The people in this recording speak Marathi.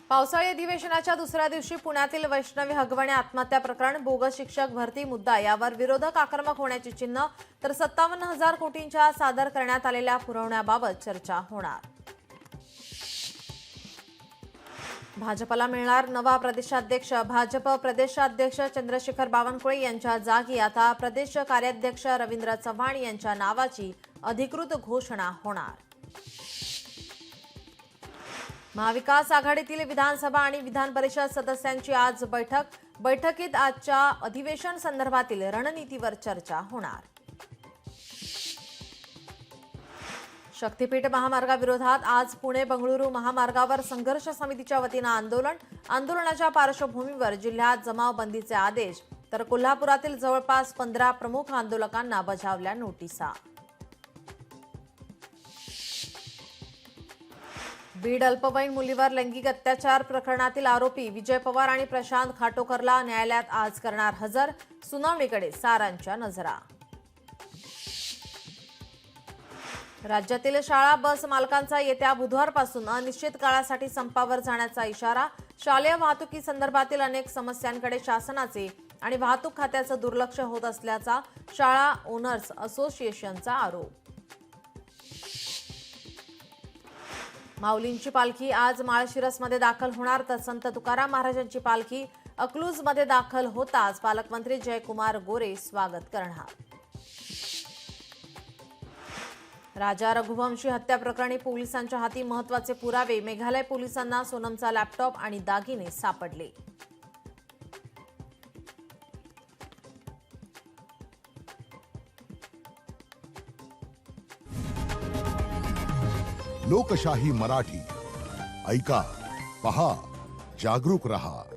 पावसाळी अधिवेशनाच्या दुसऱ्या दिवशी पुण्यातील वैष्णवी हगवणे आत्महत्या प्रकरण, बोगस शिक्षक भरती मुद्दा यावर विरोधक आक्रमक होण्याची चिन्ह, तर 57,000 कोटींच्या सादर करण्यात आलेल्या पुरवण्याबाबत चर्चा होणार. भाजपला मिळणार नवा प्रदेशाध्यक्ष. भाजप प्रदेशाध्यक्ष चंद्रशेखर बावनकुळे यांच्या जागी आता प्रदेश कार्याध्यक्ष रवींद्र चव्हाण यांच्या नावाची अधिकृत घोषणा होणार. महाविकास आघाडीतील विधानसभा आणि विधान परिषद सदस्यांची आज बैठकीत आजच्या अधिवेशन संदर्भातील रणनीतीवर चर्चा होणार. शक्तीपीठ महामार्गाविरोधात आज पुणे बंगळुरू महामार्गावर संघर्ष समितीच्या वतीनं आंदोलनाच्या पार्श्वभूमीवर जिल्ह्यात जमावबंदीचे आदेश, तर कोल्हापुरातील जवळपास 15 प्रमुख आंदोलकांना बजावल्या नोटिसा. बीड अल्पवयीन मुलीवर लैंगिक अत्याचार प्रकरणातील आरोपी विजय पवार आणि प्रशांत खाटोकरला न्यायालयात आज करणार हजर. सुनावणीकडे सारांच्या नजरा. राज्यातील शाळा बस मालकांचा येत्या बुधवारपासून अनिश्चित काळासाठी संपावर जाण्याचा इशारा. शालेय वाहतुकीसंदर्भातील अनेक समस्यांकडे शासनाचे आणि वाहतूक खात्याचं दुर्लक्ष होत असल्याचा शाळा ओनर्स असोसिएशनचा आरोप. माऊलींची पालखी आज माळशिरसमध्ये दाखल होणार, तर संत तुकाराम महाराजांची पालखी अकलूजमध्ये दाखल होताच पालकमंत्री जयकुमार गोरे स्वागत करणार. राजा रघुवंशी हत्या प्रकरणी पोलिसांच्या हाती महत्त्वाचे पुरावे. मेघालय पोलिसांना सोनमचा लॅपटॉप आणि दागिने सापडले. लोकशाही मराठी ऐका, पहा, जागरूक रहा.